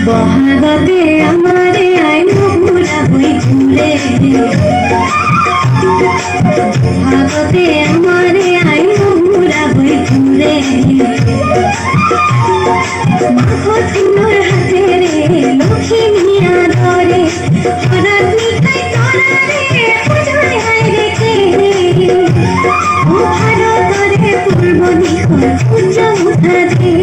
बहागते हमारे आए पूरा हुई झूले बहागते हमारे आए पूरा हुई झूले माखो सुंदर हाथे रे लक्ष्मी मिया धरे हरात निकाय तोरा रे बुझाय हाय रे के ও ভারতরে পূর্ব দিগর সূর্য উঠা দে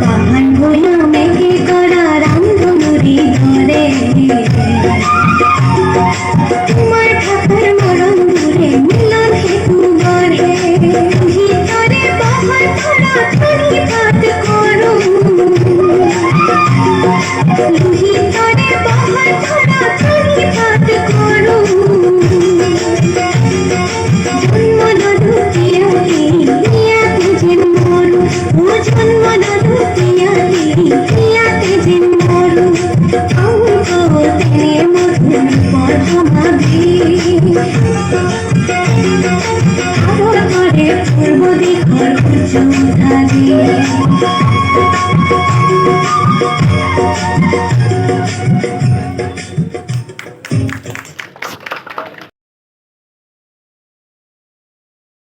পাহাড় বইয়া মেঘে করা রামধনুরি ধরে তোমার ঠাকুর মরণ দূরে মিলন হেতু গড়ে ভিতরে বাহার ধরা ধরি পাত করো ভিতরে বাহার ধরা ধরি পাত করো জন্ম নদু পিয়ালি পিয়াতে যেন মরু ও জন্ম নদু পিয়ালি পিয়াতে যেন মরু তেরে মধুর পরমাধি ভারত করে পূর্ব দিগর সূর্য উঠা